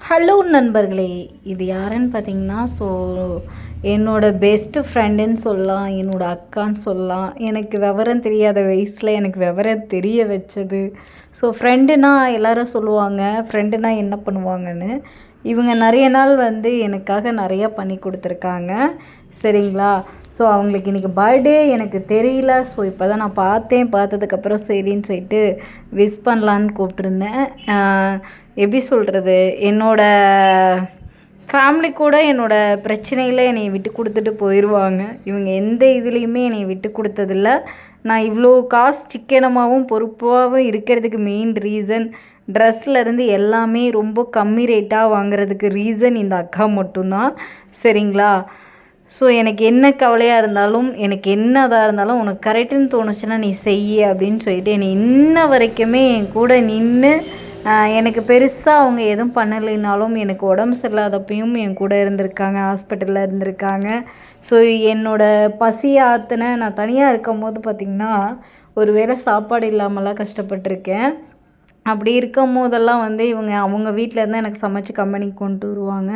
Hello நண்பர்களே, இது யாருன்னு பார்த்தீங்கன்னா, என்னோடய பெஸ்ட்டு ஃப்ரெண்டுன்னு சொல்லலாம், என்னோடய அக்கான்னு சொல்லலாம். எனக்கு விவரம் தெரியாத வயசில் எனக்கு விவரம் தெரிய வச்சது. ஃப்ரெண்டுனா எல்லோரும் சொல்லுவாங்க, ஃப்ரெண்டுனா என்ன பண்ணுவாங்கன்னு. இவங்க நிறைய நாள் எனக்காக நிறையா பண்ணி கொடுத்துருக்காங்க. சரிங்களா? அவங்களுக்கு இன்றைக்கி பர்த்டே எனக்கு தெரியல. இப்போ தான் நான் பார்த்ததுக்கப்புறம் சரின்னு சொல்லிட்டு விஷ் பண்ணலான்னு கூப்பிட்ருந்தேன். எப்படி சொல்கிறது, என்னோடய ஃபேமிலி கூட என்னோடய பிரச்சனையில் என்னை விட்டு கொடுத்துட்டு போயிடுவாங்க. இவங்க எந்த இதுலேயுமே என்னை விட்டு கொடுத்ததில்ல. நான் இவ்வளோ காசு சிக்கனமாகவும் பொறுப்பாகவும் இருக்கிறதுக்கு மெயின் ரீசன், ட்ரெஸ்லேருந்து எல்லாமே ரொம்ப கம்மி ரேட்டாக வாங்குறதுக்கு ரீசன் இந்த அக்கா மட்டும்தான். சரிங்களா? எனக்கு என்ன கவலையாக இருந்தாலும், எனக்கு என்ன இதாக இருந்தாலும், உனக்கு கரெக்டுன்னு தோணுச்சுன்னா நீ செய் அப்படின்னு சொல்லிட்டு என்னை இன்ன வரைக்குமே என் கூட நின்று, எனக்கு பெருசாக அவங்க எதுவும் பண்ணலைனாலும் எனக்கு உடம்பு சரியில்லாதப்பையும் என் கூட இருந்திருக்காங்க, ஹாஸ்பிட்டலில் இருந்திருக்காங்க. என்னோடய பசி ஆற்றின நான் தனியாக இருக்கும்போது பார்த்திங்கன்னா, ஒரு வேளை சாப்பாடு இல்லாமலாம் கஷ்டப்பட்டிருக்கேன். அப்படி இருக்கும் போதெல்லாம் இவங்க அவங்க வீட்டிலேருந்து எனக்கு சமைச்சு கம்பெனிக்கு கொண்டு வருவாங்க.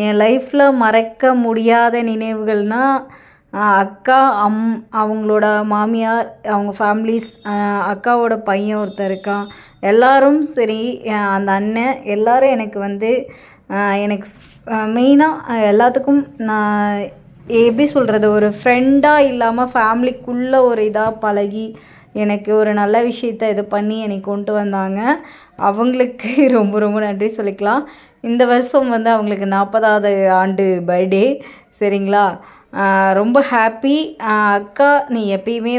என் லைஃப்பில் மறக்க முடியாத நினைவுகள்னால், அக்கா, அவங்களோட மாமியார், அவங்க ஃபேமிலிஸ், அக்காவோட பையன் ஒருத்தர் இருக்கான், எல்லோரும் சரி, அந்த அண்ணன் எல்லோரும் எனக்கு எனக்கு மெயினாக எல்லாத்துக்கும் நான் எப்படி சொல்கிறது, ஒரு ஃப்ரெண்டாக இல்லாமல் ஃபேமிலிக்குள்ளே ஒரு இதாக பழகி எனக்கு ஒரு நல்ல விஷயத்த இது பண்ணி என்னை கொண்டு வந்தாங்க. அவங்களுக்கு ரொம்ப ரொம்ப நன்றி சொல்லிக்கலாம். இந்த வருஷம் அவங்களுக்கு 40வது ஆண்டு பர்த்டே. சரிங்களா? ரொம்ப ஹாப்பி. அக்கா, நீ எப்பயுமே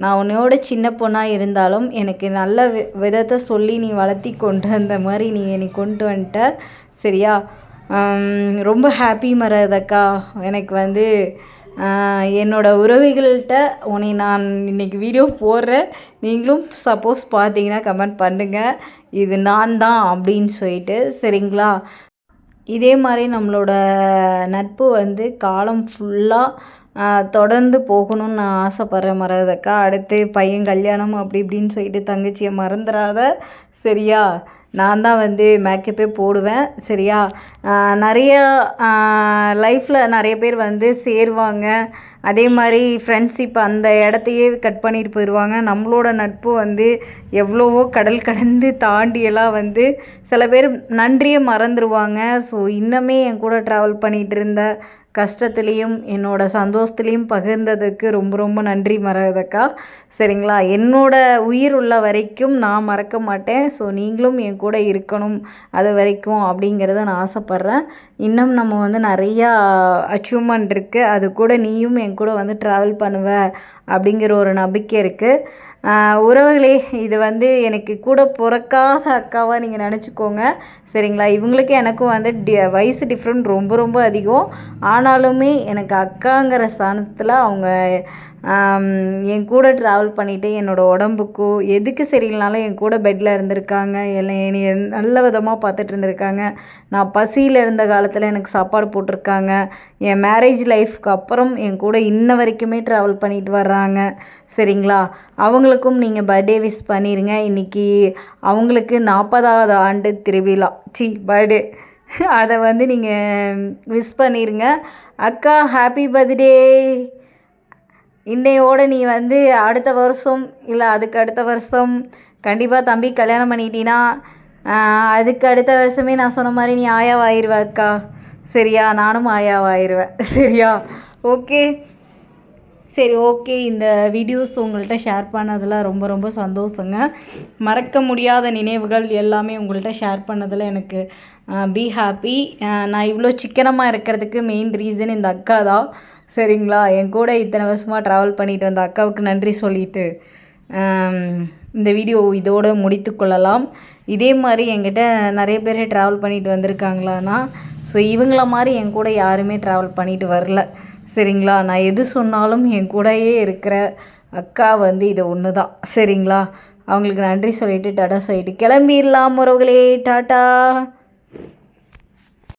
நான் உன்னையோட சின்ன பொண்ணாக இருந்தாலும் எனக்கு நல்ல விதத்தை சொல்லி நீ வளர்த்தி கொண்டு வந்த மாதிரி நீ என்னை கொண்டு வந்துட்ட. சரியா? ரொம்ப ஹாப்பி மரதக்கா. எனக்கு என்னோடய உறவுகள்கிட்ட உன்னை நான் இன்றைக்கி வீடியோ போடுறேன். நீங்களும் சப்போஸ் பார்த்தீங்கன்னா கமெண்ட் பண்ணுங்கள், இது நான் தான் அப்படின்னு சொல்லிட்டு. சரிங்களா? இதே மாதிரி நம்மளோட நட்பு காலம் ஃபுல்லாக தொடர்ந்து போகணும்னு நான் ஆசைப்பட்றேன் மரதக்கா. அடுத்து பையன் கல்யாணம் அப்படி இப்படின்னு சொல்லிட்டு தங்கச்சியை மறந்துடாத. சரியா? நான் தான் மேக்கப்பே போடுவேன். சரியா? நிறையா லைஃப்பில் நிறைய பேர் சேருவாங்க. அதே மாதிரி ஃப்ரெண்ட்ஷிப் அந்த இடத்தையே கட் பண்ணிட்டு போயிடுவாங்க. நம்மளோட நட்பு எவ்வளவோ கடல் கடந்து தாண்டியெல்லாம் சில பேர் நன்றியை மறந்துடுவாங்க. இன்னமே என் கூட ட்ராவல் பண்ணிகிட்டு இருந்த கஷ்டத்துலேயும் என்னோடய சந்தோஷத்துலேயும் பகிர்ந்ததுக்கு ரொம்ப ரொம்ப நன்றி மரகதக்கா. சரிங்களா? என்னோடய உயிர் உள்ள வரைக்கும் நான் மறக்க மாட்டேன். நீங்களும் என் கூட இருக்கணும் அது வரைக்கும் அப்படிங்கிறத நான் ஆசைப்பட்றேன். இன்னும் நம்ம நிறையா அச்சீவ்மெண்ட் இருக்குது. அது கூட நீயும் என் கூட ட்ராவல் பண்ணுவ அப்படிங்கிற ஒரு நம்பிக்கை இருக்குது. உறவுகளே, இது எனக்கு கூட பிறக்காத அக்காவாக நீங்கள் நினச்சிக்கோங்க. சரிங்களா? இவங்களுக்கு எனக்கும் வயசு டிஃப்ரெண்ட் ரொம்ப ரொம்ப அதிகம். ஆனாலுமே எனக்கு அக்காங்கிற ஸ்தானத்தில் அவங்க என் கூட ட்ராவல் பண்ணிவிட்டு என்னோடய உடம்புக்கோ எதுக்கு சரியில்லைனாலும் என் கூட பெட்டில் இருந்திருக்காங்க. என்னை நல்ல விதமாக பார்த்துட்டு இருந்திருக்காங்க. நான் பசியில் இருந்த காலத்தில் எனக்கு சாப்பாடு போட்டிருக்காங்க. என் மேரேஜ் லைஃப்க்கு அப்புறம் என் கூட இன்ன வரைக்குமே ட்ராவல் பண்ணிட்டு வர்றாங்க. சரிங்களா? அவங்களுக்கும் நீங்கள் பர்த்டே விஷ் பண்ணிடுங்க. இன்றைக்கி அவங்களுக்கு 40வது ஆண்டு திருவிழா, பர்த்டே. அதை நீங்கள் விஷ் பண்ணிடுங்க. அக்கா, ஹாப்பி பர்த்டே. இன்னையோடு நீ அடுத்த வருஷம் இல்லை அதுக்கு அடுத்த வருஷம் கண்டிப்பாக தம்பி கல்யாணம் பண்ணிட்டீன்னா, அதுக்கு அடுத்த வருஷமே நான் சொன்ன மாதிரி நீ ஆயாவாயிருவ அக்கா. சரியா? நானும் ஆயாவாயிருவேன். சரியா? ஓகே. சரி, ஓகே. இந்த வீடியோஸ் உங்கள்கிட்ட ஷேர் பண்ணதில் ரொம்ப ரொம்ப சந்தோஷங்க. மறக்க முடியாத நினைவுகள் எல்லாமே உங்கள்கிட்ட ஷேர் பண்ணதில் எனக்கு பி ஹாப்பி. நான் இவ்வளோ சிக்கனமாக இருக்கிறதுக்கு மெயின் ரீசன் இந்த அக்கா தான். சரிங்களா? என் கூட இத்தனை வருஷமாக ட்ராவல் பண்ணிட்டு வந்த அக்காவுக்கு நன்றி சொல்லிவிட்டு இந்த வீடியோ இதோடு முடித்து கொள்ளலாம். இதே மாதிரி என்கிட்ட நிறைய பேர் ட்ராவல் பண்ணிட்டு வந்திருக்காங்களான்னா, இவங்கள மாதிரி என் கூட யாருமே ட்ராவல் பண்ணிட்டு வரல. சரிங்களா? நான் எது சொன்னாலும் என் கூடயே இருக்கிற அக்கா இது ஒன்று தான். சரிங்களா? அவங்களுக்கு நன்றி சொல்லிவிட்டு டாட்டா சொல்லிவிட்டு கிளம்பிடலாம் உறவுகளே. டாட்டா.